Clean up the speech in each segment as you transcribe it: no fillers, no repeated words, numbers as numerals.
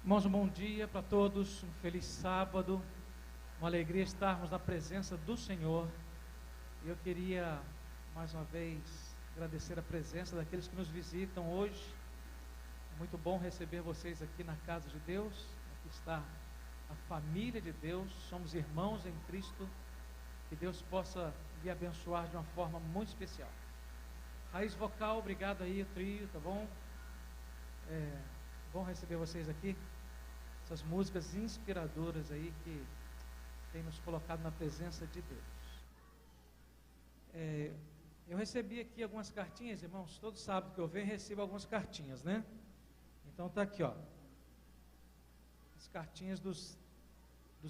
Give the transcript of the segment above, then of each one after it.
Irmãos, um bom dia para todos, um feliz sábado, uma alegria estarmos na presença do Senhor. E eu queria, mais uma vez, agradecer a presença daqueles que nos visitam hoje. É muito bom receber vocês aqui na casa de Deus. Aqui está a família de Deus, somos irmãos em Cristo. Que Deus possa lhe abençoar de uma forma muito especial. Raiz vocal, obrigado aí, o trio, tá bom? Bom receber vocês aqui. Essas músicas inspiradoras aí que tem nos colocado na presença de Deus. Eu recebi aqui algumas cartinhas, irmãos. Todo sábado que eu venho, recebo algumas cartinhas, né? Então tá aqui, ó, as cartinhas dos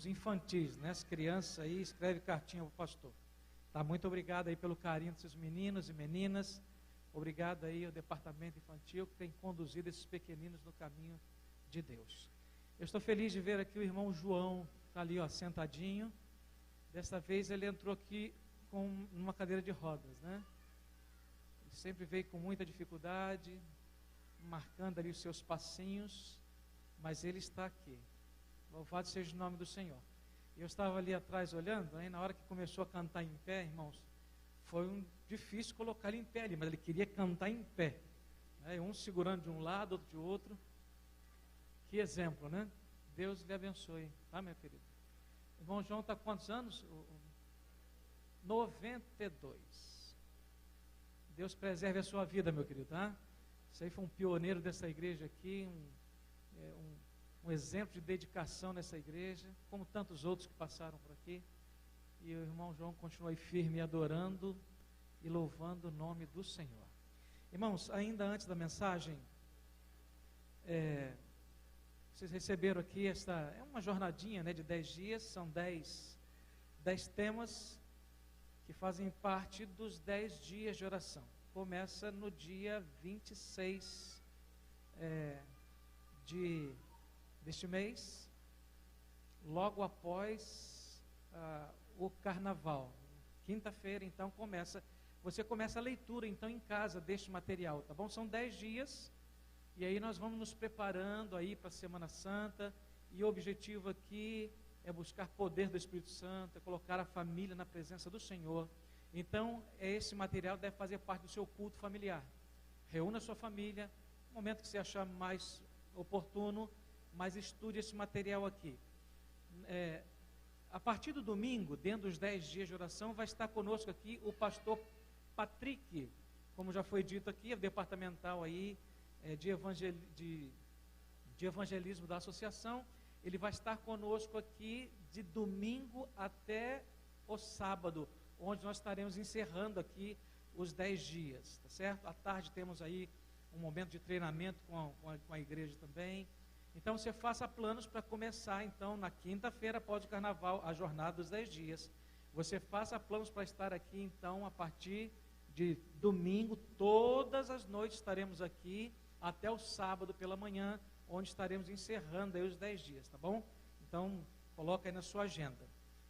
infantis, né? As crianças aí escrevem cartinha para o pastor. Tá, muito obrigado aí pelo carinho desses meninos e meninas. Obrigado aí ao departamento infantil que tem conduzido esses pequeninos no caminho de Deus. Eu estou feliz de ver aqui o irmão João, está ali, ó, sentadinho. Desta vez ele entrou aqui com uma cadeira de rodas, né? Ele sempre veio com muita dificuldade, marcando ali os seus passinhos, mas ele está aqui. Louvado seja o nome do Senhor. Eu estava ali atrás olhando, aí na hora que começou a cantar em pé, irmãos, foi difícil colocar ele em pé ali, mas ele queria cantar em pé, né? Um segurando de um lado, outro de outro. Que exemplo, né? Deus lhe abençoe, tá, meu querido? O irmão João está com quantos anos? 92. Deus preserve a sua vida, meu querido, tá? Você aí foi um pioneiro dessa igreja aqui, um exemplo de dedicação nessa igreja, como tantos outros que passaram por aqui. E o irmão João continua aí firme, adorando e louvando o nome do Senhor. Irmãos, ainda antes da mensagem, vocês receberam aqui é uma jornadinha, né, de 10 dias, são 10 temas que fazem parte dos 10 dias de oração. Começa no dia 26 deste mês, logo após o carnaval. Quinta-feira, então, você começa a leitura, então, em casa deste material, tá bom? São 10 dias. E aí nós vamos nos preparando aí para a Semana Santa, e o objetivo aqui é buscar poder do Espírito Santo, é colocar a família na presença do Senhor. Então, esse material deve fazer parte do seu culto familiar. Reúna a sua família, no momento que você achar mais oportuno, mas estude esse material aqui. A partir do domingo, dentro dos 10 dias de oração, vai estar conosco aqui o pastor Patrick, como já foi dito aqui, é departamental aí, de evangelismo da associação. Ele vai estar conosco aqui de domingo até o sábado, onde nós estaremos encerrando aqui os 10 dias, tá certo? À tarde temos aí um momento de treinamento com a igreja também. Então você faça planos para começar, então, na quinta-feira após o carnaval, a jornada dos 10 dias. Você faça planos para estar aqui, então, a partir de domingo, todas as noites estaremos aqui, até o sábado pela manhã, onde estaremos encerrando aí os 10 dias, tá bom? Então, coloca aí na sua agenda.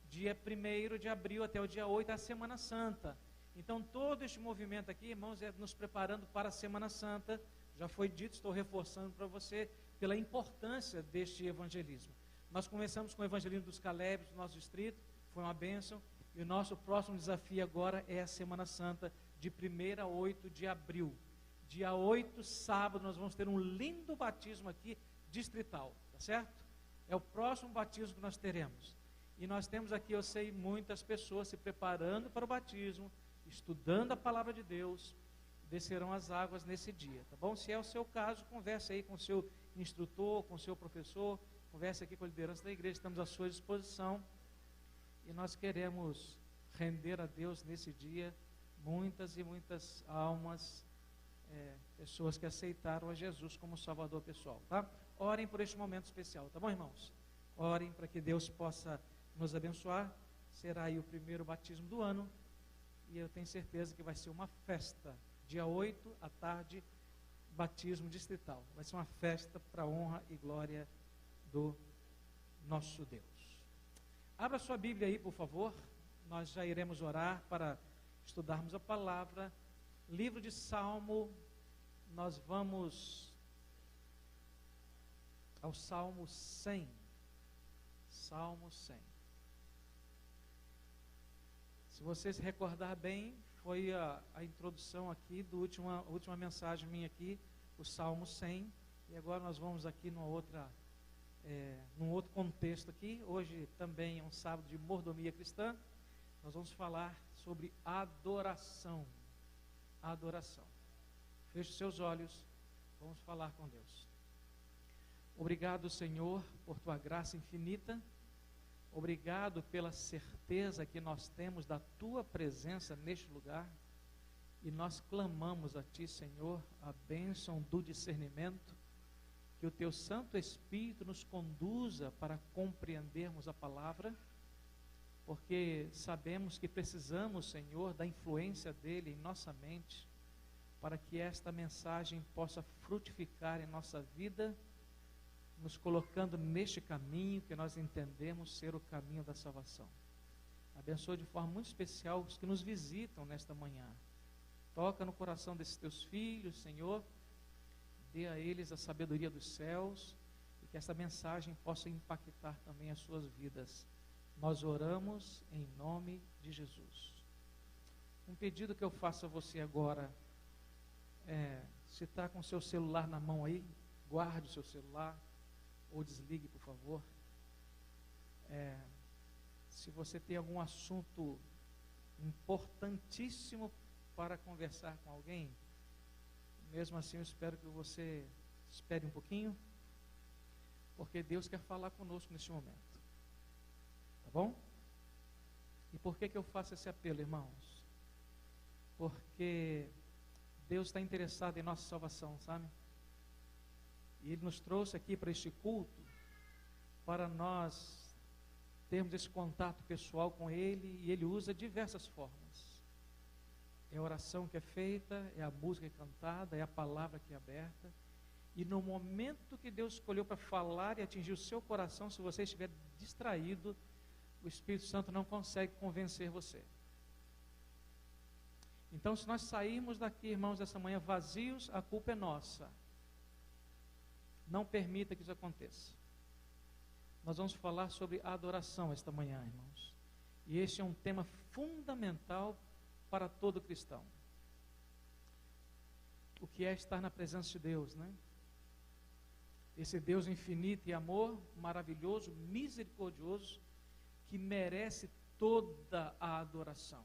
Dia 1º de abril até o dia 8 é a Semana Santa. Então, todo este movimento aqui, irmãos, é nos preparando para a Semana Santa. Já foi dito, estou reforçando para você, pela importância deste evangelismo. Nós começamos com o evangelismo dos Calebes, do nosso distrito, foi uma bênção, e o nosso próximo desafio agora é a Semana Santa, de 1º a 8 de abril. Dia 8, sábado, nós vamos ter um lindo batismo aqui, distrital, tá certo? É o próximo batismo que nós teremos. E nós temos aqui, eu sei, muitas pessoas se preparando para o batismo, estudando a palavra de Deus, descerão as águas nesse dia, tá bom? Se é o seu caso, converse aí com o seu instrutor, com o seu professor, converse aqui com a liderança da igreja, estamos à sua disposição. E nós queremos render a Deus nesse dia muitas e muitas almas, pessoas que aceitaram a Jesus como Salvador pessoal, tá? Orem por este momento especial, tá bom, irmãos? Orem para que Deus possa nos abençoar. Será aí o primeiro batismo do ano, e eu tenho certeza que vai ser uma festa. Dia 8 à tarde, batismo distrital. Vai ser uma festa para a honra e glória do nosso Deus. Abra sua Bíblia aí, por favor. Nós já iremos orar para estudarmos a palavra. Livro de Salmo, nós vamos ao Salmo 100. Salmo 100. Se você se recordar bem, foi a introdução aqui da última mensagem minha aqui, o Salmo 100. E agora nós vamos aqui num outro contexto aqui. Hoje também é um sábado de mordomia cristã. Nós vamos falar sobre adoração. Adoração. Feche seus olhos, vamos falar com Deus. Obrigado, Senhor, por tua graça infinita. Obrigado pela certeza que nós temos da tua presença neste lugar. E nós clamamos a ti, Senhor, a bênção do discernimento, que o teu Santo Espírito nos conduza para compreendermos a palavra, porque sabemos que precisamos, Senhor, da influência dele em nossa mente, para que esta mensagem possa frutificar em nossa vida, nos colocando neste caminho que nós entendemos ser o caminho da salvação. Abençoa de forma muito especial os que nos visitam nesta manhã. Toca no coração desses teus filhos, Senhor, dê a eles a sabedoria dos céus, e que essa mensagem possa impactar também as suas vidas. Nós oramos em nome de Jesus. Um pedido que eu faço a você agora, se está com o seu celular na mão aí, guarde o seu celular, ou desligue, por favor. Se você tem algum assunto importantíssimo para conversar com alguém, mesmo assim eu espero que você espere um pouquinho, porque Deus quer falar conosco neste momento, tá bom? E por que eu faço esse apelo, irmãos? Porque Deus está interessado em nossa salvação, sabe? E Ele nos trouxe aqui para este culto, para nós termos esse contato pessoal com Ele, e Ele usa diversas formas. É a oração que é feita, é a música que é cantada, é a palavra que é aberta. E no momento que Deus escolheu para falar e atingir o seu coração, se você estiver distraído, o Espírito Santo não consegue convencer você. Então, se nós sairmos daqui, irmãos, essa manhã vazios, a culpa é nossa. Não permita que isso aconteça. Nós vamos falar sobre adoração esta manhã, irmãos. E este é um tema fundamental para todo cristão. O que é estar na presença de Deus, né? Esse Deus infinito e amor, maravilhoso, misericordioso, que merece toda a adoração.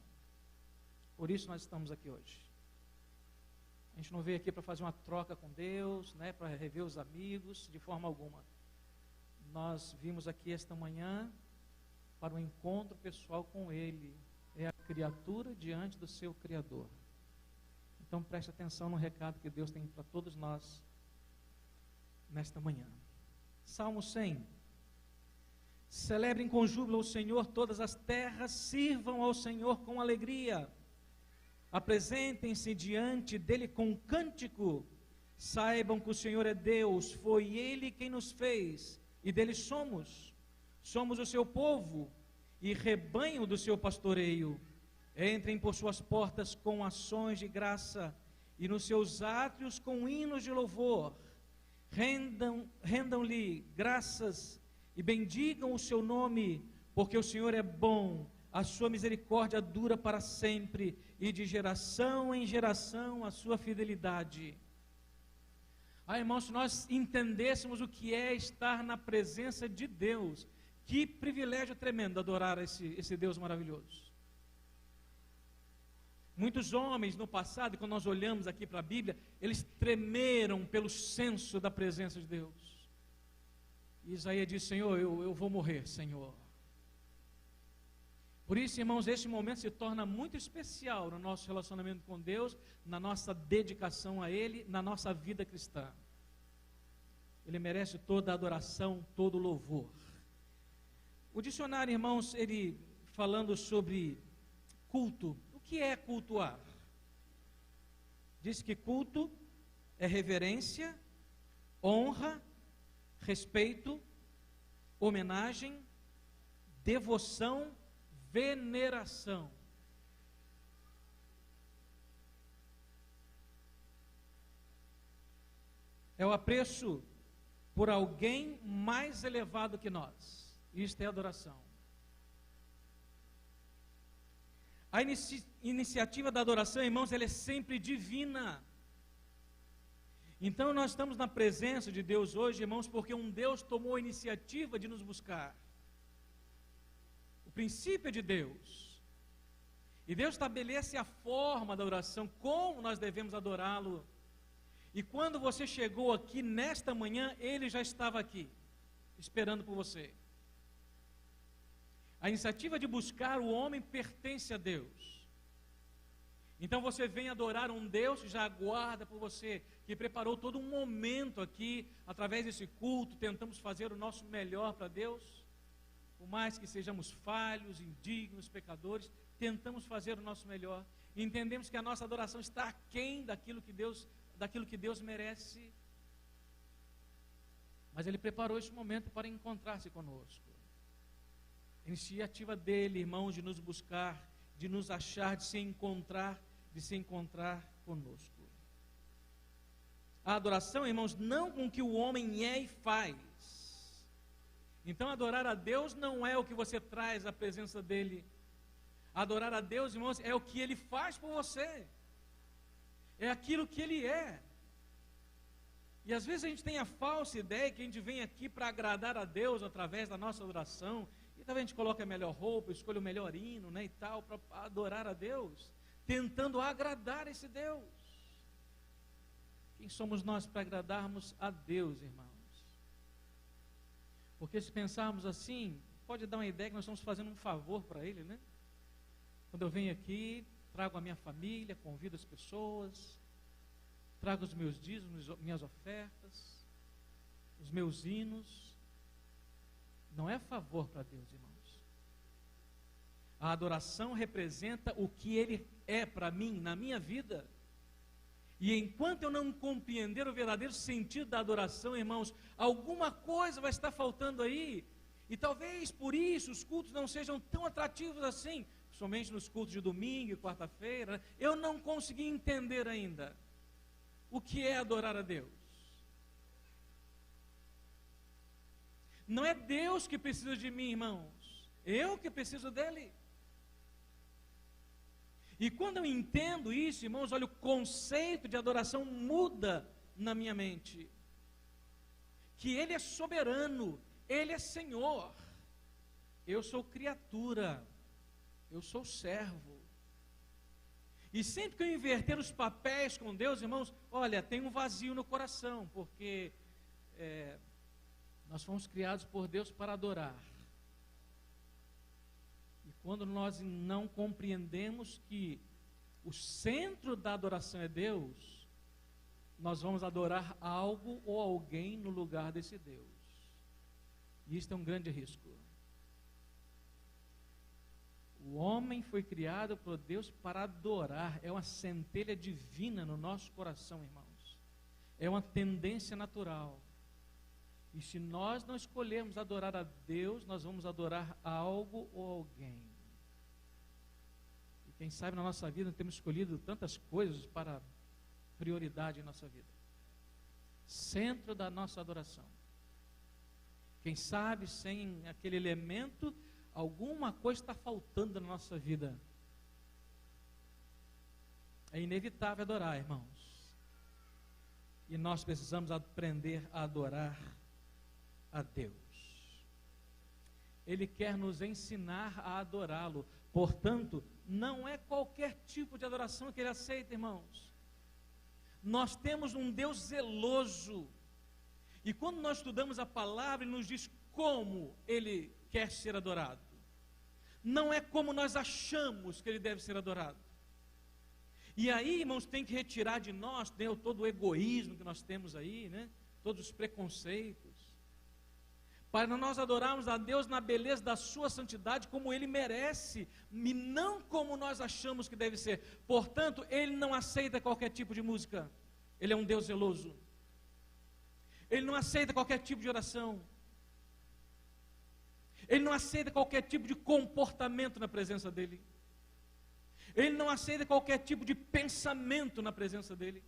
Por isso nós estamos aqui hoje. A gente não veio aqui para fazer uma troca com Deus, né, para rever os amigos, de forma alguma. Nós vimos aqui esta manhã para um encontro pessoal com Ele. É a criatura diante do seu Criador. Então preste atenção no recado que Deus tem para todos nós nesta manhã. Salmo 100. Celebrem com júbilo ao Senhor todas as terras, sirvam ao Senhor com alegria. Apresentem-se diante dele com cântico. Saibam que o Senhor é Deus, foi Ele quem nos fez, e dele somos. Somos o seu povo e rebanho do seu pastoreio. Entrem por suas portas com ações de graça, e nos seus átrios com hinos de louvor. Rendam-lhe graças e bendigam o seu nome, porque o Senhor é bom, a sua misericórdia dura para sempre, e de geração em geração a sua fidelidade. Irmãos, se nós entendêssemos o que é estar na presença de Deus, que privilégio tremendo adorar esse Deus maravilhoso. Muitos homens no passado, quando nós olhamos aqui para a Bíblia, eles tremeram pelo senso da presença de Deus. E Isaías diz: Senhor, eu vou morrer, Senhor. Por isso, irmãos, este momento se torna muito especial no nosso relacionamento com Deus, na nossa dedicação a Ele, na nossa vida cristã. Ele merece toda a adoração, todo o louvor. O dicionário, irmãos, ele falando sobre culto, o que é cultuar? Diz que culto é reverência, honra, respeito, homenagem, devoção, veneração. É o apreço por alguém mais elevado que nós. Isto é adoração. A iniciativa da adoração, irmãos, ela é sempre divina. Então nós estamos na presença de Deus hoje, irmãos, porque um Deus tomou a iniciativa de nos buscar. O princípio é de Deus. E Deus estabelece a forma da oração, como nós devemos adorá-lo. E quando você chegou aqui nesta manhã, Ele já estava aqui, esperando por você. A iniciativa de buscar o homem pertence a Deus. Então você vem adorar um Deus que já aguarda por você, que preparou todo um momento aqui, através desse culto, tentamos fazer o nosso melhor para Deus. Por mais que sejamos falhos, indignos, pecadores, tentamos fazer o nosso melhor. E entendemos que a nossa adoração está aquém daquilo que Deus merece. Mas Ele preparou esse momento para encontrar-se conosco. A iniciativa dele, irmãos, de nos buscar, de nos achar, de se encontrar conosco. A adoração, irmãos, não com o que o homem é e faz. Então adorar a Deus não é o que você traz à presença dele. Adorar a Deus, irmãos, é o que Ele faz por você. É aquilo que Ele é. E às vezes a gente tem a falsa ideia que a gente vem aqui para agradar a Deus através da nossa adoração. E talvez a gente coloque a melhor roupa, escolha o melhor hino, né, e tal, para adorar a Deus, tentando agradar esse Deus. Quem somos nós para agradarmos a Deus, irmãos? Porque se pensarmos assim, pode dar uma ideia que nós estamos fazendo um favor para Ele, né? Quando eu venho aqui, trago a minha família, convido as pessoas, trago os meus dízimos, minhas ofertas, os meus hinos. Não é favor para Deus, irmãos. A adoração representa o que Ele é para mim, na minha vida. E enquanto eu não compreender o verdadeiro sentido da adoração, irmãos, alguma coisa vai estar faltando aí. E talvez por isso os cultos não sejam tão atrativos assim, somente nos cultos de domingo e quarta-feira. Né? Eu não consegui entender ainda o que é adorar a Deus. Não é Deus que precisa de mim, irmãos. Eu que preciso dele. E quando eu entendo isso, irmãos, olha, o conceito de adoração muda na minha mente. Que Ele é soberano, Ele é Senhor. Eu sou criatura, eu sou servo. E sempre que eu inverter os papéis com Deus, irmãos, olha, tem um vazio no coração, porque nós fomos criados por Deus para adorar. E quando nós não compreendemos que o centro da adoração é Deus, nós vamos adorar algo ou alguém no lugar desse Deus. E isso é um grande risco. O homem foi criado por Deus para adorar. É uma centelha divina no nosso coração, irmãos. É uma tendência natural. E se nós não escolhermos adorar a Deus, nós vamos adorar algo ou alguém. E quem sabe na nossa vida temos escolhido tantas coisas para prioridade em nossa vida. Centro da nossa adoração. Quem sabe sem aquele elemento, alguma coisa está faltando na nossa vida. É inevitável adorar, irmãos. E nós precisamos aprender a adorar a Deus. Ele quer nos ensinar a adorá-lo. Portanto, não é qualquer tipo de adoração que Ele aceita, irmãos. Nós temos um Deus zeloso. E quando nós estudamos a palavra, Ele nos diz como Ele quer ser adorado. Não é como nós achamos que Ele deve ser adorado. E aí, irmãos, tem que retirar de nós, né, todo o egoísmo que nós temos aí, né, todos os preconceitos, para nós adorarmos a Deus na beleza da sua santidade, como Ele merece, e não como nós achamos que deve ser. Portanto, Ele não aceita qualquer tipo de música. Ele é um Deus zeloso. Ele não aceita qualquer tipo de oração. Ele não aceita qualquer tipo de comportamento na presença dEle. Ele não aceita qualquer tipo de pensamento na presença dEle.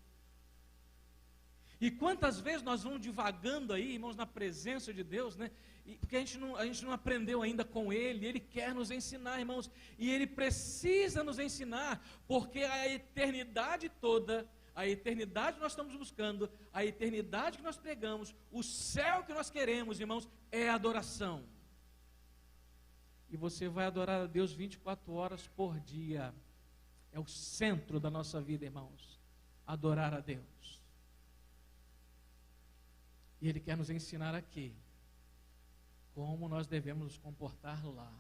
E quantas vezes nós vamos divagando aí, irmãos, na presença de Deus, né? Porque a gente não aprendeu ainda com Ele, Ele quer nos ensinar, irmãos, e Ele precisa nos ensinar, porque a eternidade toda, a eternidade que nós estamos buscando, a eternidade que nós pregamos, o céu que nós queremos, irmãos, é adoração. E você vai adorar a Deus 24 horas por dia. É o centro da nossa vida, irmãos, adorar a Deus. E Ele quer nos ensinar aqui como nós devemos nos comportar lá.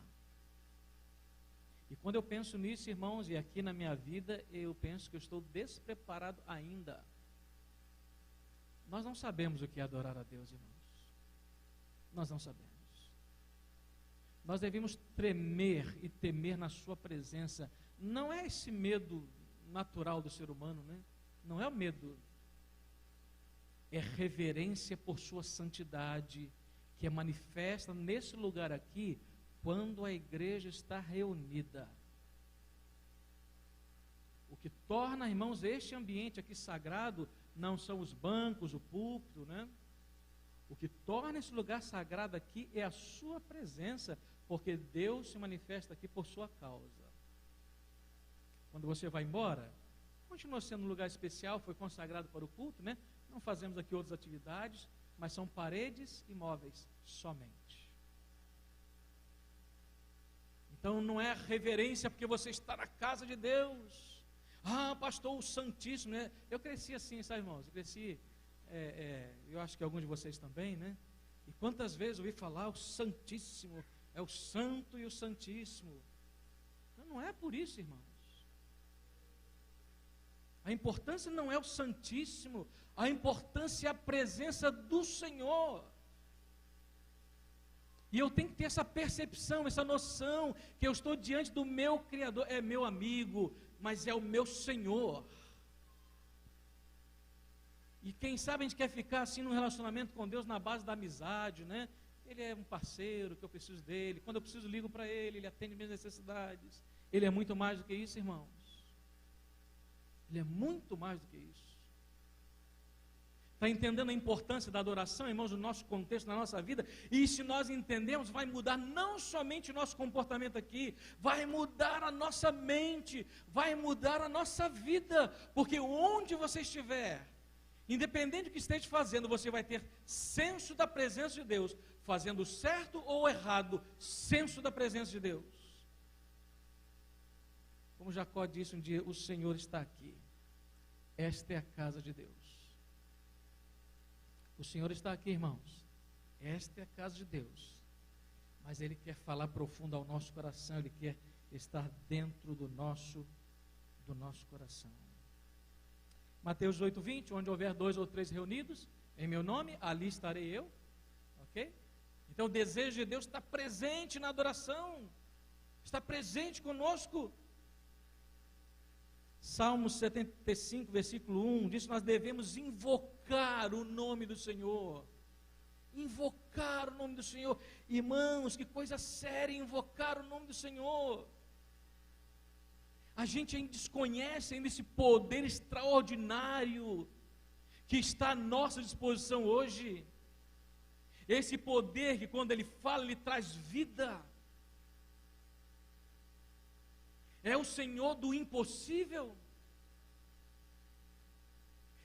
E quando eu penso nisso, irmãos, e aqui na minha vida, eu penso que eu estou despreparado ainda. Nós não sabemos o que é adorar a Deus, irmãos. Nós não sabemos. Nós devemos tremer e temer na sua presença. Não é esse medo natural do ser humano, né? Não é o medo. É reverência por sua santidade, que é manifesta nesse lugar aqui, quando a igreja está reunida. O que torna, irmãos, este ambiente aqui sagrado, não são os bancos, o púlpito, né? O que torna esse lugar sagrado aqui é a sua presença, porque Deus se manifesta aqui por sua causa. Quando você vai embora, continua sendo um lugar especial, foi consagrado para o culto, né? Não fazemos aqui outras atividades, mas são paredes e móveis somente. Então não é reverência porque você está na casa de Deus. Ah, pastor, o Santíssimo, né? Eu cresci assim, sabe, irmãos? Eu cresci, eu acho que alguns de vocês também, né? E quantas vezes eu ouvi falar o Santíssimo, é o Santo e o Santíssimo. Então, não é por isso, irmãos. A importância não é o Santíssimo, a importância é a presença do Senhor. E eu tenho que ter essa percepção, essa noção, que eu estou diante do meu Criador, é meu amigo, mas é o meu Senhor. E quem sabe a gente quer ficar assim num relacionamento com Deus na base da amizade, né? Ele é um parceiro que eu preciso dele, quando eu preciso ligo para ele, ele atende minhas necessidades. Ele é muito mais do que isso, irmãos. Ele é muito mais do que isso. Está entendendo a importância da adoração, irmãos, no nosso contexto, na nossa vida? E se nós entendemos, vai mudar não somente o nosso comportamento aqui, vai mudar a nossa mente, vai mudar a nossa vida, porque onde você estiver, independente do que esteja fazendo, você vai ter senso da presença de Deus, fazendo certo ou errado, senso da presença de Deus. Como Jacó disse um dia, o Senhor está aqui. Esta é a casa de Deus. O Senhor está aqui, irmãos. Esta é a casa de Deus. Mas Ele quer falar profundo ao nosso coração, Ele quer estar dentro do nosso coração. Mateus 8:20, onde houver 2 ou 3 reunidos, em meu nome, ali estarei eu. Ok? Então o desejo de Deus está presente na adoração, está presente conosco. Salmos 75, versículo 1, diz que nós devemos invocar o nome do Senhor. Invocar o nome do Senhor. Irmãos, que coisa séria invocar o nome do Senhor. A gente ainda desconhece ainda esse poder extraordinário que está à nossa disposição hoje. Esse poder que quando Ele fala, Ele traz vida. É o Senhor do impossível.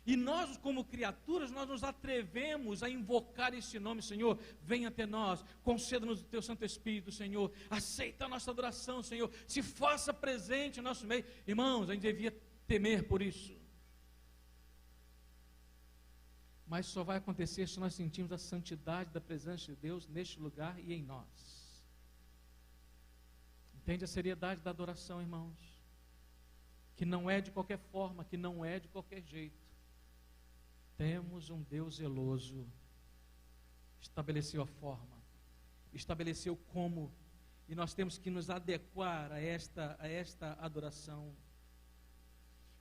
E nós, como criaturas, nós nos atrevemos a invocar esse nome, Senhor. Venha até nós, conceda-nos o Teu Santo Espírito, Senhor. Aceita a nossa adoração, Senhor. Se faça presente em nosso meio. Irmãos, a gente devia temer por isso. Mas só vai acontecer se nós sentirmos a santidade da presença de Deus neste lugar e em nós. Entende a seriedade da adoração, irmãos? Que não é de qualquer forma, que não é de qualquer jeito. Temos um Deus zeloso. Estabeleceu a forma, estabeleceu como, e nós temos que nos adequar a esta adoração.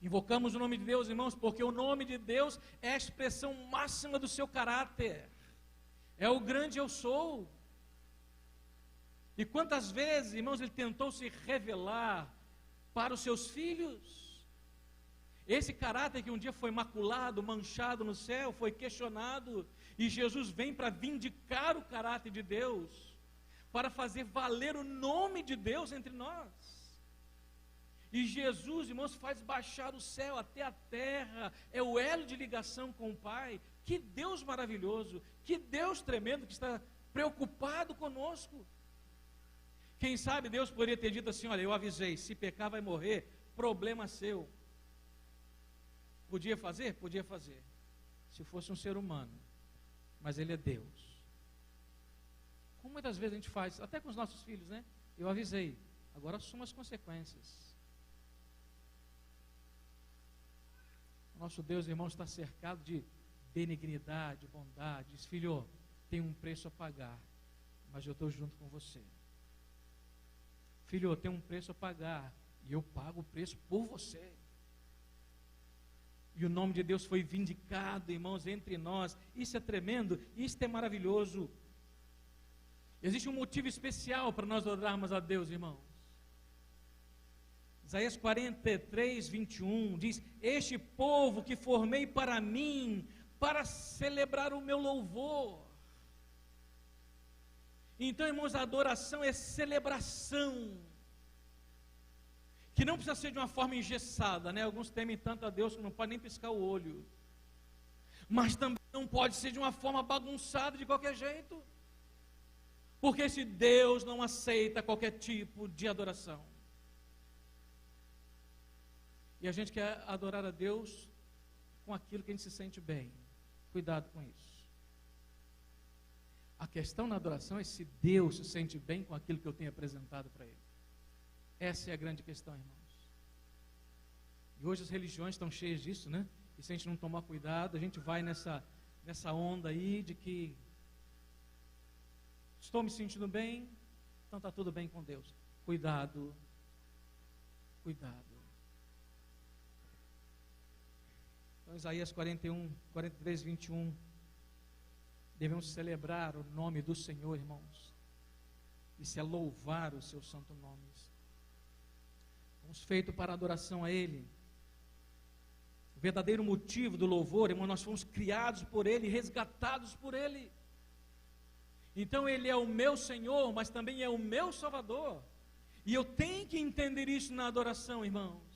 Invocamos o nome de Deus, irmãos, porque o nome de Deus é a expressão máxima do seu caráter. É o grande eu sou. E quantas vezes, irmãos, Ele tentou se revelar para os seus filhos? Esse caráter que um dia foi maculado, manchado no céu, foi questionado, e Jesus vem para vindicar o caráter de Deus, para fazer valer o nome de Deus entre nós. E Jesus, irmãos, faz baixar o céu até a terra, é o elo de ligação com o Pai. Que Deus maravilhoso, que Deus tremendo, que está preocupado conosco. Quem sabe Deus poderia ter dito assim: olha, eu avisei, se pecar vai morrer, problema seu. Podia fazer? Podia fazer, se fosse um ser humano, mas Ele é Deus. Como muitas vezes a gente faz, até com os nossos filhos, né? Eu avisei, agora assuma as consequências. O nosso Deus, irmão, está cercado de benignidade, bondade. Diz: filho, tem um preço a pagar, mas eu estou junto com você. Filho, tem um preço a pagar, e eu pago o preço por você. E o nome de Deus foi vindicado, irmãos, entre nós. Isso é tremendo, isso é maravilhoso. Existe um motivo especial para nós adorarmos a Deus, irmãos. Isaías 43, 21 diz: este povo que formei para mim, para celebrar o meu louvor. Então, irmãos, a adoração é celebração, que não precisa ser de uma forma engessada, né? Alguns temem tanto a Deus que não pode nem piscar o olho, mas também não pode ser de uma forma bagunçada de qualquer jeito, porque esse Deus não aceita qualquer tipo de adoração. E a gente quer adorar a Deus com aquilo que a gente se sente bem. Cuidado com isso. A questão na adoração é se Deus se sente bem com aquilo que eu tenho apresentado para Ele. Essa é a grande questão, irmãos. E hoje as religiões estão cheias disso, né? E se a gente não tomar cuidado, a gente vai nessa onda aí de que estou me sentindo bem, então está tudo bem com Deus. Cuidado, cuidado. Então, Isaías 43, 21. Devemos celebrar o nome do Senhor, irmãos. Isso é louvar o seu santo nome. Fomos feitos para adoração a Ele. O verdadeiro motivo do louvor, irmão, nós fomos criados por Ele, resgatados por Ele. Então Ele é o meu Senhor, mas também é o meu Salvador. E eu tenho que entender isso na adoração, irmãos.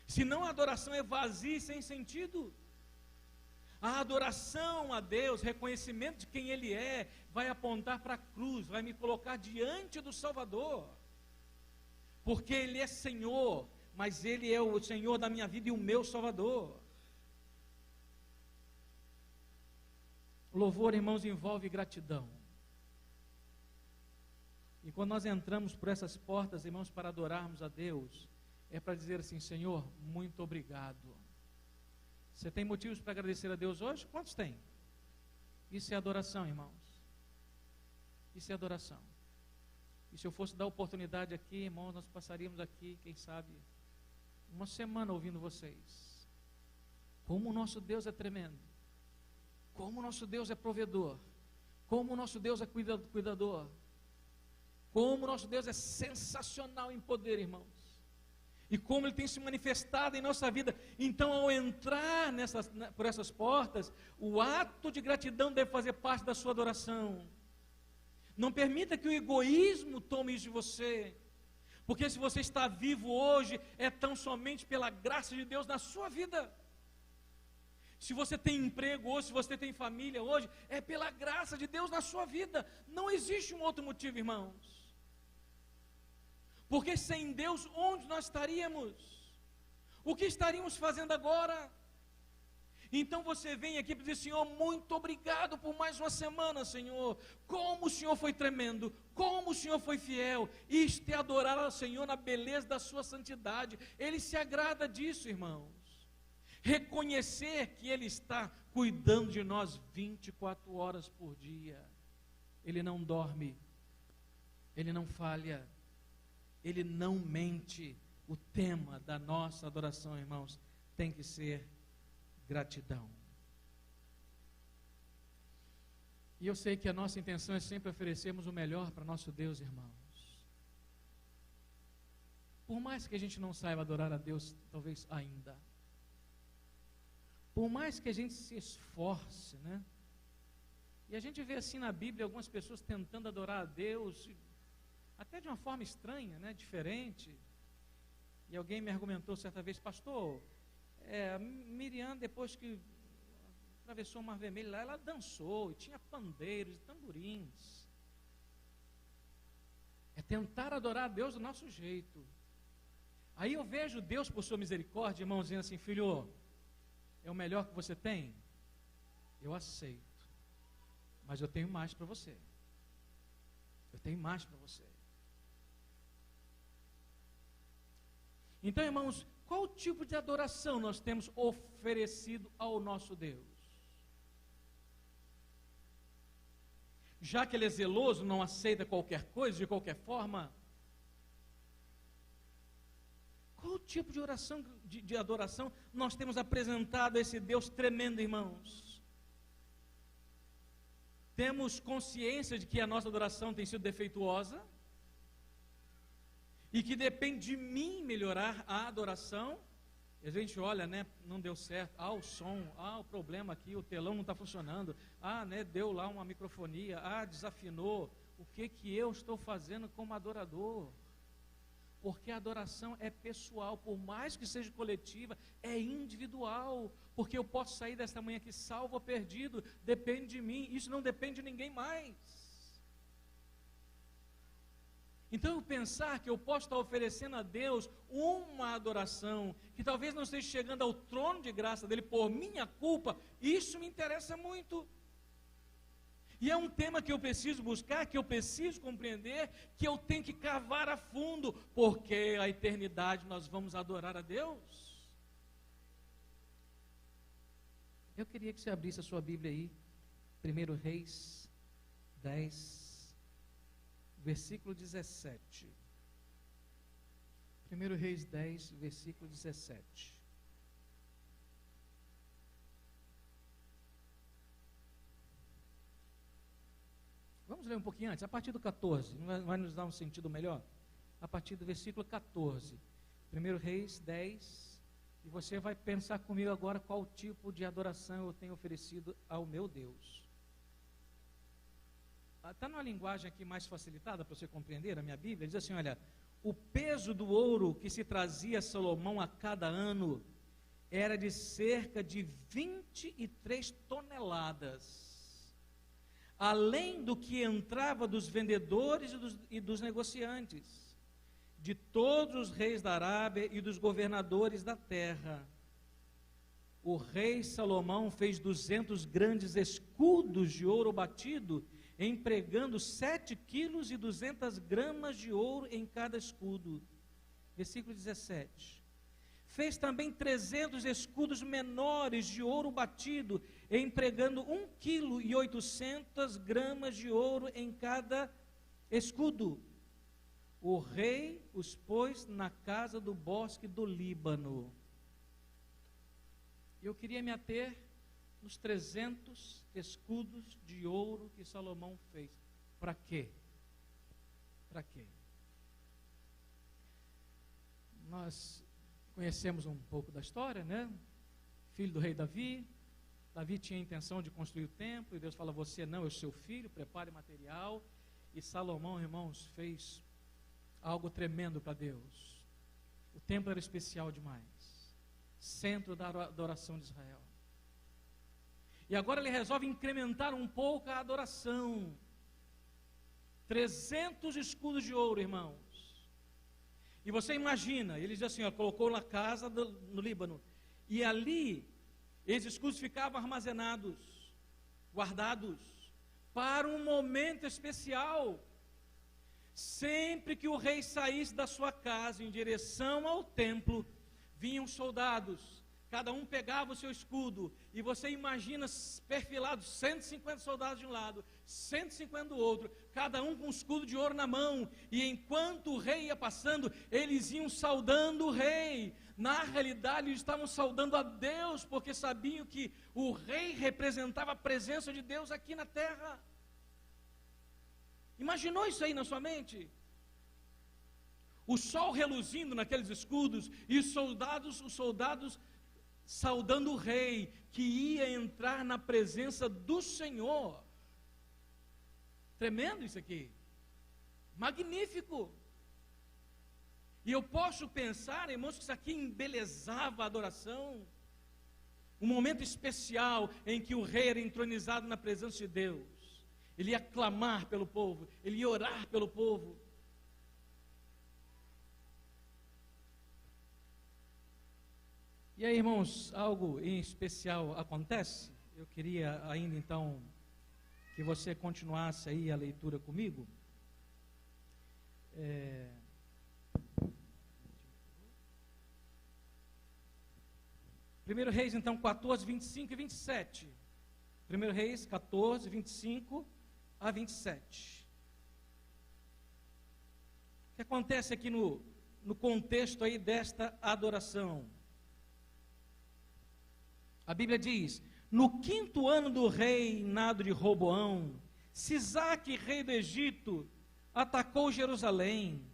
Senão a adoração é vazia e sem sentido. A adoração a Deus, reconhecimento de quem Ele é, vai apontar para a cruz, vai me colocar diante do Salvador. Porque Ele é Senhor, mas Ele é o Senhor da minha vida e o meu Salvador. O louvor, irmãos, envolve gratidão. E quando nós entramos por essas portas, irmãos, para adorarmos a Deus, é para dizer assim: Senhor, muito obrigado. Você tem motivos para agradecer a Deus hoje? Quantos tem? Isso é adoração, irmãos. Isso é adoração. E se eu fosse dar oportunidade aqui, irmãos, nós passaríamos aqui, quem sabe, uma semana ouvindo vocês. Como o nosso Deus é tremendo. Como o nosso Deus é provedor. Como o nosso Deus é cuidador. Como o nosso Deus é sensacional em poder, irmãos. E como Ele tem se manifestado em nossa vida. Então, ao entrar por essas portas, o ato de gratidão deve fazer parte da sua adoração. Não permita que o egoísmo tome isso de você. Porque se você está vivo hoje, é tão somente pela graça de Deus na sua vida. Se você tem emprego hoje, se você tem família hoje, é pela graça de Deus na sua vida. Não existe um outro motivo, irmãos. Porque sem Deus, onde nós estaríamos? O que estaríamos fazendo agora? Então você vem aqui para dizer: Senhor, muito obrigado por mais uma semana, Senhor. Como o Senhor foi tremendo, como o Senhor foi fiel. Isto é adorar ao Senhor na beleza da sua santidade. Ele se agrada disso, irmãos. Reconhecer que Ele está cuidando de nós 24 horas por dia. Ele não dorme, Ele não falha, Ele não mente. O tema da nossa adoração, irmãos, tem que ser gratidão. E eu sei que a nossa intenção é sempre oferecermos o melhor para nosso Deus, irmãos. Por mais que a gente não saiba adorar a Deus, talvez ainda, Por mais que a gente se esforce, né? E a gente vê assim na Bíblia algumas pessoas tentando adorar a Deus, até de uma forma estranha, né? Diferente. E alguém me argumentou certa vez, pastor, Miriam, depois que atravessou o Mar Vermelho lá, ela dançou, e tinha pandeiros e tamborins. É tentar adorar a Deus do nosso jeito. Aí eu vejo Deus, por sua misericórdia, irmão, dizendo assim, filho, é o melhor que você tem? Eu aceito. Mas eu tenho mais para você. Eu tenho mais para você. Então, irmãos, qual tipo de adoração nós temos oferecido ao nosso Deus? Já que Ele é zeloso, não aceita qualquer coisa, de qualquer forma, qual tipo de oração, de adoração nós temos apresentado a esse Deus tremendo, irmãos? Temos consciência de que a nossa adoração tem sido defeituosa? E que depende de mim melhorar a adoração? E a gente olha, né, não deu certo, o som, o problema aqui, o telão não está funcionando, né, deu lá uma microfonia, desafinou, o que eu estou fazendo como adorador? Porque a adoração é pessoal, por mais que seja coletiva, é individual, porque eu posso sair desta manhã aqui salvo ou perdido, depende de mim, isso não depende de ninguém mais. Então eu pensar que eu posso estar oferecendo a Deus uma adoração, que talvez não esteja chegando ao trono de graça dele por minha culpa, isso me interessa muito. E é um tema que eu preciso buscar, que eu preciso compreender, que eu tenho que cavar a fundo, porque a eternidade nós vamos adorar a Deus. Eu queria que você abrisse a sua Bíblia aí, 1 Reis 10, versículo 17. 1 Reis 10, versículo 17. Vamos ler um pouquinho antes, a partir do 14, vai nos dar um sentido melhor? A partir do versículo 14, 1 Reis 10, e você vai pensar comigo agora qual tipo de adoração eu tenho oferecido ao meu Deus. Está numa linguagem aqui mais facilitada para você compreender, a minha Bíblia, diz assim, olha, o peso do ouro que se trazia a Salomão a cada ano era de cerca de 23 toneladas. Além do que entrava dos vendedores e dos negociantes, de todos os reis da Arábia e dos governadores da terra. O rei Salomão fez 200 grandes escudos de ouro batido, empregando 7 quilos e 200 gramas de ouro em cada escudo. Versículo 17. Fez também 300 escudos menores de ouro batido, empregando 1 quilo e 800 gramas de ouro em cada escudo. O rei os pôs na casa do bosque do Líbano. Eu queria me ater nos 300 escudos de ouro que Salomão fez. Para quê? Para quê? Nós conhecemos um pouco da história, né? Filho do rei Davi. Davi tinha a intenção de construir o templo, e Deus fala, você não, é o seu filho, prepare material. E Salomão, irmãos, fez algo tremendo para Deus. O templo era especial demais, centro da adoração de Israel. E agora ele resolve incrementar um pouco a adoração. 300 escudos de ouro, irmãos. E você imagina, ele diz assim, colocou na casa no Líbano, e ali esses escudos ficavam armazenados, guardados, para um momento especial. Sempre que o rei saísse da sua casa em direção ao templo, vinham soldados, cada um pegava o seu escudo, e você imagina perfilados, 150 soldados de um lado, 150 do outro, cada um com um escudo de ouro na mão, e enquanto o rei ia passando, eles iam saudando o rei. Na realidade, eles estavam saudando a Deus, porque sabiam que o rei representava a presença de Deus aqui na terra. Imaginou isso aí na sua mente? O sol reluzindo naqueles escudos, e os soldados saudando o rei que ia entrar na presença do Senhor. Tremendo isso aqui, magnífico. E eu posso pensar, irmãos, que isso aqui embelezava a adoração, um momento especial em que o rei era entronizado na presença de Deus, ele ia clamar pelo povo, ele ia orar pelo povo. E aí, irmãos, algo em especial acontece? Eu queria ainda então que você continuasse aí a leitura comigo. 1 Reis, então, 14, 25 e 27. 1 Reis, 14, 25 a 27. O que acontece aqui no contexto aí desta adoração? A Bíblia diz: no 5º ano do reinado de Roboão, Sisaque, rei do Egito, atacou Jerusalém,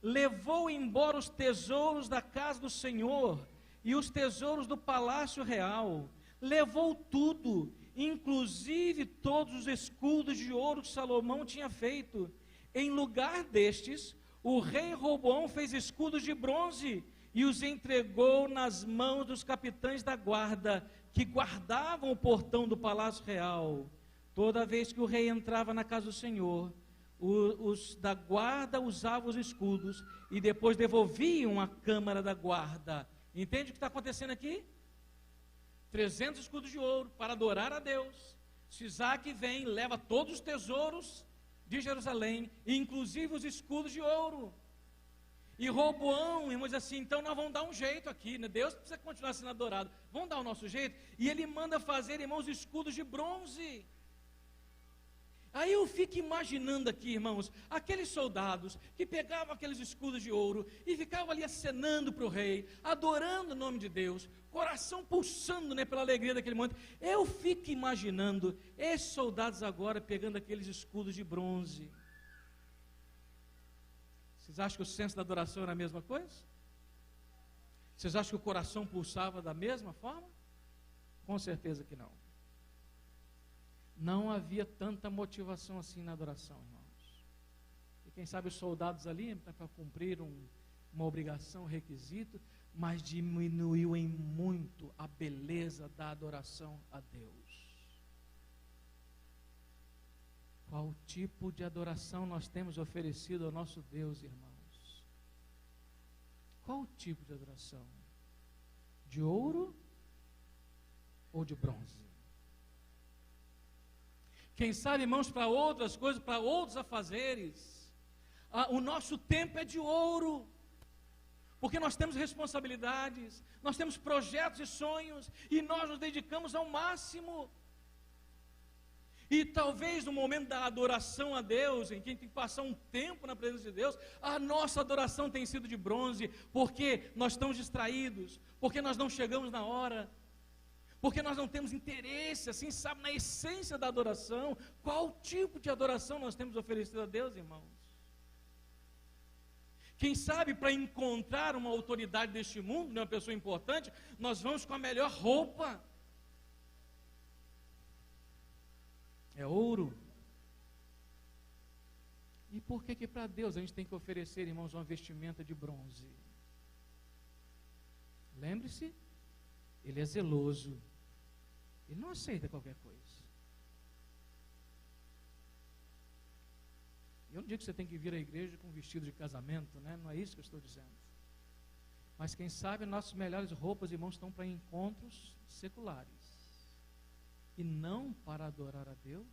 levou embora os tesouros da casa do Senhor e os tesouros do palácio real, levou tudo, inclusive todos os escudos de ouro que Salomão tinha feito. Em lugar destes, o rei Roboão fez escudos de bronze e os entregou nas mãos dos capitães da guarda, que guardavam o portão do palácio real. Toda vez que o rei entrava na casa do Senhor, os da guarda usavam os escudos e depois devolviam à câmara da guarda. Entende o que está acontecendo aqui? 300 escudos de ouro para adorar a Deus. Sisaque vem, leva todos os tesouros de Jerusalém, inclusive os escudos de ouro. E Roboão, irmãos, assim, então nós vamos dar um jeito aqui, né? Deus precisa continuar sendo adorado, vamos dar o nosso jeito. E ele manda fazer, irmãos, escudos de bronze. Aí eu fico imaginando aqui, irmãos, aqueles soldados que pegavam aqueles escudos de ouro e ficavam ali acenando para o rei, adorando o nome de Deus, coração pulsando, né, pela alegria daquele momento. Eu fico imaginando esses soldados agora pegando aqueles escudos de bronze. Vocês acham que o senso da adoração era a mesma coisa? Vocês acham que o coração pulsava da mesma forma? Com certeza que não. Não havia tanta motivação assim na adoração, irmãos. E quem sabe os soldados ali, para cumprir uma obrigação, requisito, mas diminuiu em muito a beleza da adoração a Deus. Qual tipo de adoração nós temos oferecido ao nosso Deus, irmãos? Qual tipo de adoração? De ouro ou de bronze? Quem sabe, irmãos, para outras coisas, para outros afazeres, o nosso tempo é de ouro, porque nós temos responsabilidades, nós temos projetos e sonhos, e nós nos dedicamos ao máximo. E talvez no momento da adoração a Deus, em que a gente tem que passar um tempo na presença de Deus, a nossa adoração tem sido de bronze, porque nós estamos distraídos, porque nós não chegamos na hora, porque nós não temos interesse, assim, sabe, na essência da adoração. Qual tipo de adoração nós temos oferecido a Deus, irmãos? Quem sabe para encontrar uma autoridade deste mundo, uma pessoa importante, nós vamos com a melhor roupa. É ouro. E por que para Deus a gente tem que oferecer, irmãos, uma vestimenta de bronze? Lembre-se, Ele é zeloso. Ele não aceita qualquer coisa. Eu não digo que você tem que vir à igreja com vestido de casamento, né? Não é isso que eu estou dizendo. Mas quem sabe nossas melhores roupas, irmãos, estão para encontros seculares e não para adorar a Deus.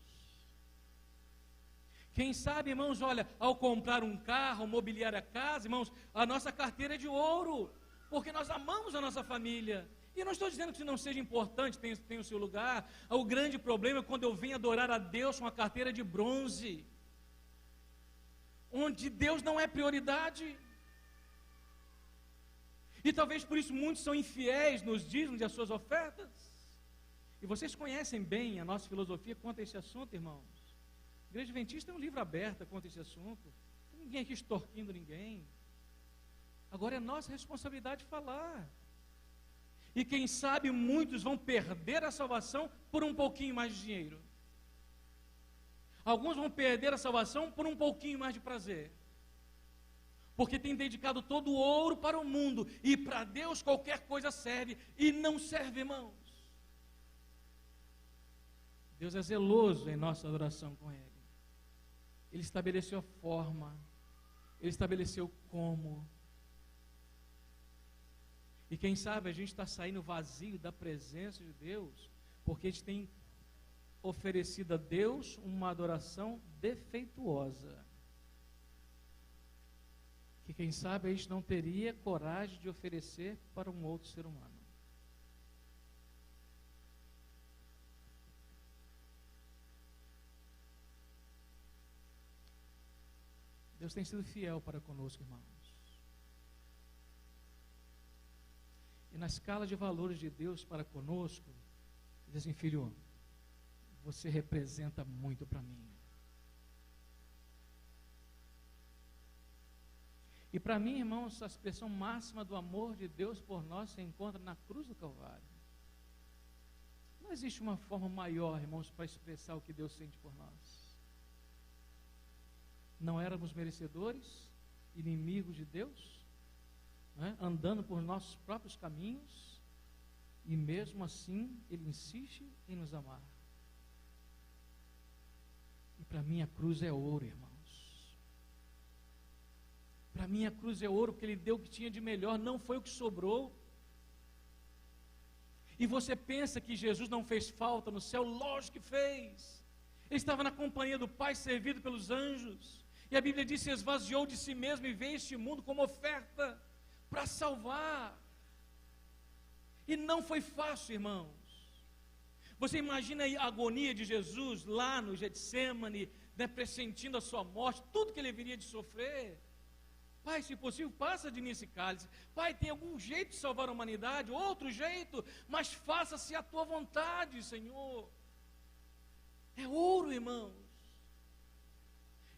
Quem sabe, irmãos, olha, ao comprar um carro, mobiliar a casa, irmãos, a nossa carteira é de ouro, porque nós amamos a nossa família. E eu não estou dizendo que não seja importante, tem o seu lugar. O grande problema é quando eu venho adorar a Deus com uma carteira de bronze, onde Deus não é prioridade. E talvez por isso muitos são infiéis nos dízimos e as suas ofertas. E vocês conhecem bem a nossa filosofia quanto a esse assunto, irmãos. A Igreja Adventista é um livro aberto quanto a esse assunto. Não tem ninguém aqui extorquindo ninguém. Agora é nossa responsabilidade falar. E quem sabe muitos vão perder a salvação por um pouquinho mais de dinheiro. Alguns vão perder a salvação por um pouquinho mais de prazer. Porque tem dedicado todo o ouro para o mundo, e para Deus qualquer coisa serve, e não serve, irmãos. Deus é zeloso em nossa adoração com Ele. Ele estabeleceu a forma, Ele estabeleceu como. E quem sabe a gente está saindo vazio da presença de Deus, porque a gente tem oferecido a Deus uma adoração defeituosa. Que quem sabe a gente não teria coragem de oferecer para um outro ser humano. Deus tem sido fiel para conosco, irmãos. E na escala de valores de Deus para conosco, Ele diz assim: filho, você representa muito para mim. E para mim, irmãos, a expressão máxima do amor de Deus por nós se encontra na cruz do Calvário. Não existe uma forma maior, irmãos, para expressar o que Deus sente por nós. Não éramos merecedores, inimigos de Deus, né? Andando por nossos próprios caminhos, e mesmo assim Ele insiste em nos amar. E para mim a cruz é ouro, irmãos. Para mim a cruz é ouro, porque Ele deu o que tinha de melhor, não foi o que sobrou. E você pensa que Jesus não fez falta no céu? Lógico que fez. Ele estava na companhia do Pai, servido pelos anjos. E a Bíblia diz: se esvaziou de si mesmo e veio este mundo como oferta para salvar. E não foi fácil, irmãos. Você imagina a agonia de Jesus lá no Getsêmani, né, pressentindo a sua morte, tudo que ele viria de sofrer. Pai, se possível, passa de mim esse cálice. Pai, tem algum jeito de salvar a humanidade? Outro jeito, mas faça-se a tua vontade, Senhor. É ouro, irmãos.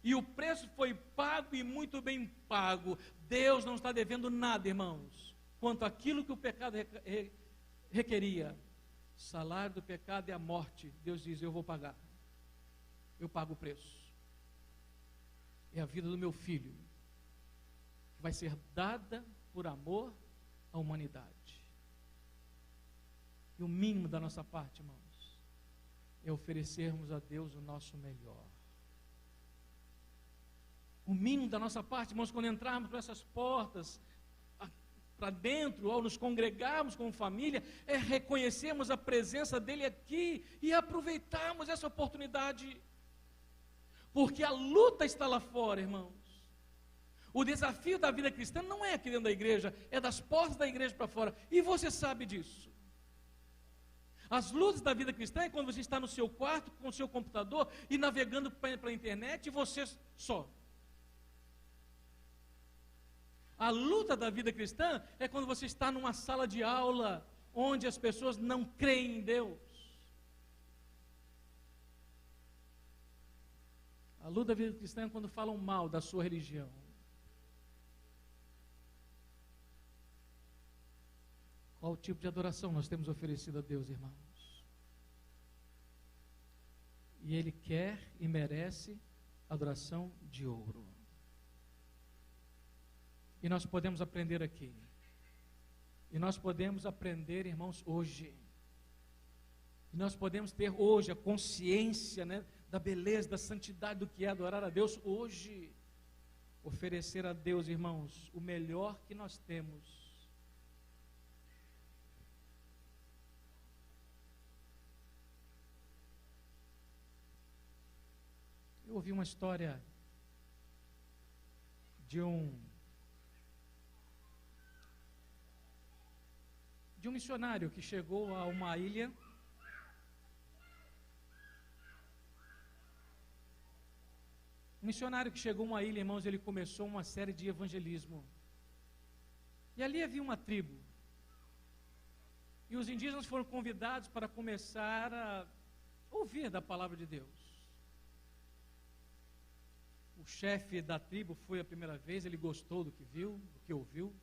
E o preço foi pago, e muito bem pago. Deus não está devendo nada, irmãos, quanto aquilo que o pecado requeria. O salário do pecado é a morte. Deus diz: eu vou pagar. Eu pago o preço. É a vida do meu filho, que vai ser dada por amor à humanidade. E o mínimo da nossa parte, irmãos, é oferecermos a Deus o nosso melhor. O mínimo da nossa parte, irmãos, quando entrarmos por essas portas para dentro, ao nos congregarmos como família, é reconhecermos a presença dEle aqui e aproveitarmos essa oportunidade, porque a luta está lá fora, irmãos. O desafio da vida cristã não é aqui dentro da igreja, é das portas da igreja para fora, e você sabe disso. As lutas da vida cristã é quando você está no seu quarto, com o seu computador, e navegando pela internet, e você só. A luta da vida cristã é quando você está numa sala de aula, onde as pessoas não creem em Deus. A luta da vida cristã é quando falam mal da sua religião. Qual tipo de adoração nós temos oferecido a Deus, irmãos? E Ele quer e merece adoração de ouro. E nós podemos aprender aqui. E nós podemos aprender, irmãos, hoje. E nós podemos ter hoje a consciência, né, da beleza, da santidade do que é adorar a Deus hoje. Oferecer a Deus, irmãos, o melhor que nós temos. Eu ouvi uma história de um missionário que chegou a uma ilha. Um missionário que chegou a uma ilha, irmãos, ele começou uma série de evangelismo. E ali havia uma tribo. E os indígenas foram convidados para começar a ouvir da palavra de Deus. O chefe da tribo foi a primeira vez, ele gostou do que viu, do que ouviu.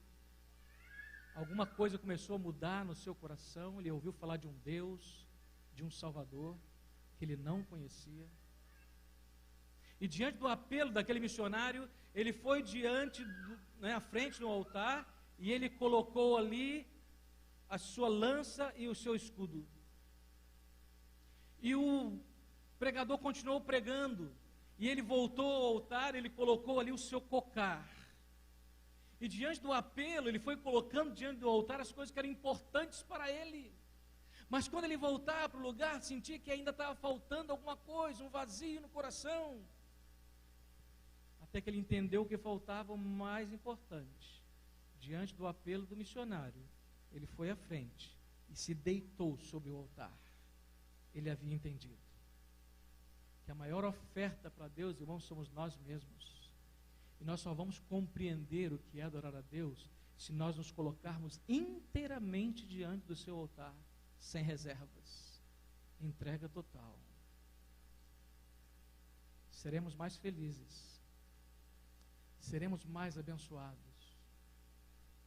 alguma coisa começou a mudar no seu coração, ele ouviu falar de um Deus, de um Salvador, que ele não conhecia. E diante do apelo daquele missionário, ele foi à frente do altar, e ele colocou ali a sua lança e o seu escudo. E o pregador continuou pregando, e ele voltou ao altar, ele colocou ali o seu cocar. E diante do apelo, ele foi colocando diante do altar as coisas que eram importantes para ele. Mas quando ele voltar para o lugar, sentia que ainda estava faltando alguma coisa, um vazio no coração. Até que ele entendeu que faltava o mais importante. Diante do apelo do missionário, ele foi à frente e se deitou sobre o altar. Ele havia entendido que a maior oferta para Deus, irmãos, somos nós mesmos. E nós só vamos compreender o que é adorar a Deus se nós nos colocarmos inteiramente diante do seu altar, sem reservas, entrega total. Seremos mais felizes, seremos mais abençoados,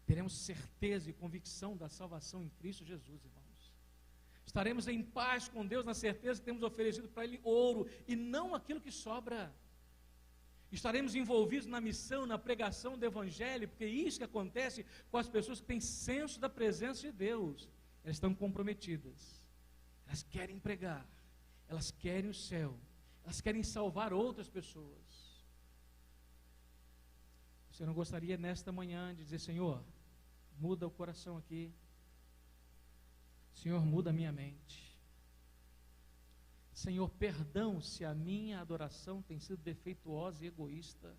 teremos certeza e convicção da salvação em Cristo Jesus, irmãos. Estaremos em paz com Deus, na certeza que temos oferecido para Ele ouro, e não aquilo que sobra. Estaremos envolvidos na missão, na pregação do Evangelho, porque é isso que acontece com as pessoas que têm senso da presença de Deus. Elas estão comprometidas, elas querem pregar, elas querem o céu, elas querem salvar outras pessoas. Você não gostaria nesta manhã de dizer: Senhor, muda o coração aqui, Senhor, muda a minha mente, Senhor, perdão se a minha adoração tem sido defeituosa e egoísta.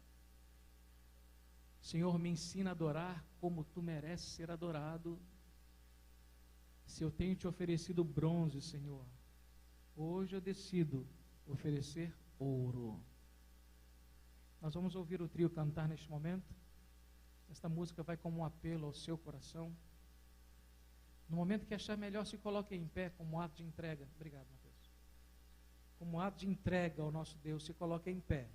Senhor, me ensina a adorar como Tu mereces ser adorado. Se eu tenho Te oferecido bronze, Senhor, hoje eu decido oferecer ouro. Nós vamos ouvir o trio cantar neste momento. Esta música vai como um apelo ao seu coração. No momento que achar melhor, se coloque em pé como um ato de entrega. Obrigado, Mateus. Como um ato de entrega ao nosso Deus, se coloque em pé,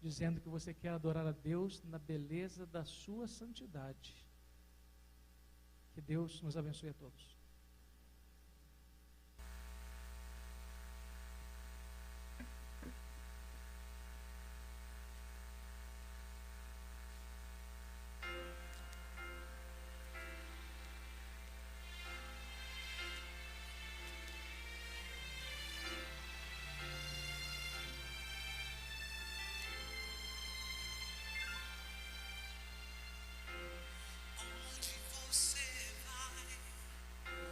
dizendo que você quer adorar a Deus na beleza da sua santidade. Que Deus nos abençoe a todos. Onde você vai,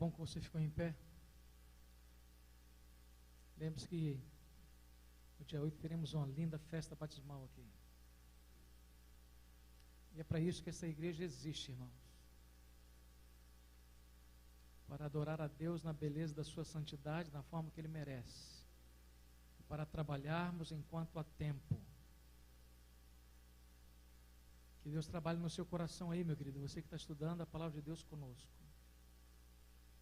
bom que você ficou em pé. Lembre-se que no dia 8 teremos uma linda festa batismal aqui. E é para isso que essa igreja existe, irmãos. Para adorar a Deus na beleza da sua santidade, na forma que Ele merece. E para trabalharmos enquanto há tempo. Que Deus trabalhe no seu coração aí, meu querido. Você que está estudando a palavra de Deus conosco.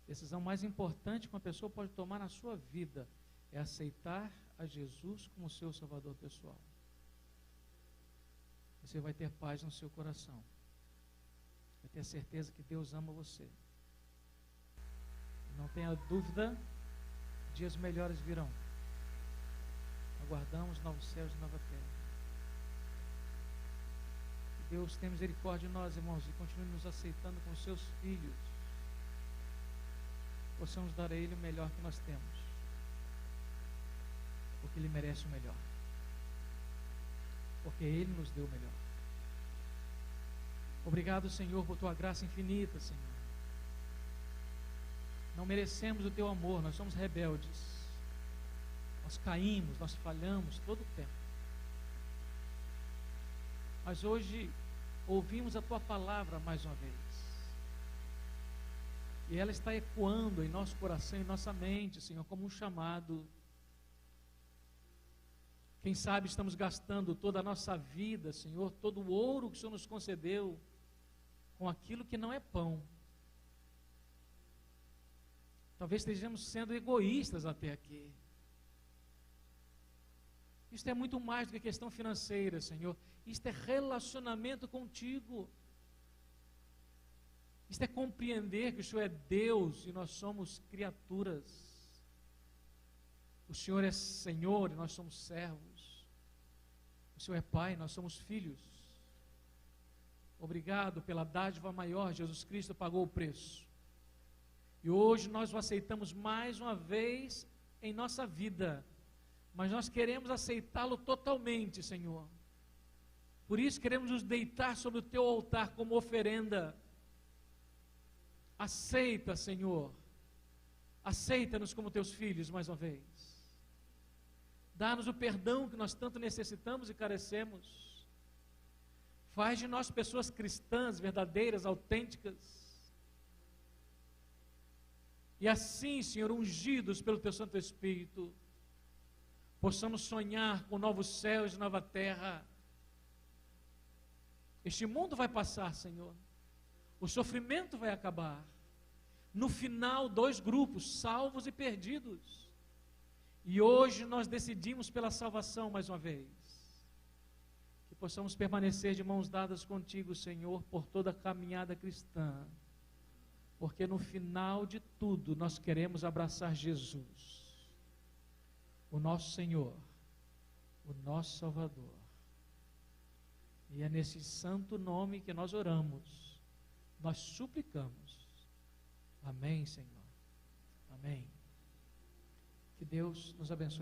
Decisão mais importante que uma pessoa pode tomar na sua vida é aceitar a Jesus como seu Salvador pessoal. Você vai ter paz no seu coração. Vai ter certeza que Deus ama você. Não tenha dúvida, dias melhores virão. Aguardamos novos céus e nova terra. Que Deus tenha misericórdia de nós, irmãos, e continue nos aceitando como seus filhos. Possamos dar a Ele o melhor que nós temos, porque Ele merece o melhor, porque Ele nos deu o melhor. Obrigado, Senhor, por Tua graça infinita, Senhor. Não merecemos o Teu amor, nós somos rebeldes, nós caímos, nós falhamos todo o tempo, mas hoje ouvimos a Tua palavra mais uma vez. E ela está ecoando em nosso coração, em nossa mente, Senhor, como um chamado. Quem sabe estamos gastando toda a nossa vida, Senhor, todo o ouro que o Senhor nos concedeu, com aquilo que não é pão. Talvez estejamos sendo egoístas até aqui. Isto é muito mais do que questão financeira, Senhor. Isto é relacionamento contigo. Isto é compreender que o Senhor é Deus e nós somos criaturas. O Senhor é Senhor e nós somos servos. O Senhor é Pai e nós somos filhos. Obrigado pela dádiva maior, Jesus Cristo pagou o preço. E hoje nós o aceitamos mais uma vez em nossa vida. Mas nós queremos aceitá-lo totalmente, Senhor. Por isso queremos nos deitar sobre o Teu altar como oferenda. Aceita, Senhor, aceita-nos como Teus filhos mais uma vez. Dá-nos o perdão que nós tanto necessitamos e carecemos. Faz de nós pessoas cristãs, verdadeiras, autênticas. E assim, Senhor, ungidos pelo Teu Santo Espírito, possamos sonhar com novos céus e nova terra. Este mundo vai passar, Senhor. O sofrimento vai acabar. No final, 2 grupos, salvos e perdidos. E hoje nós decidimos pela salvação mais uma vez. Que possamos permanecer de mãos dadas contigo, Senhor, por toda a caminhada cristã. Porque no final de tudo nós queremos abraçar Jesus, o nosso Senhor, o nosso Salvador. E é nesse santo nome que nós oramos. Nós suplicamos. Amém, Senhor. Amém. Que Deus nos abençoe.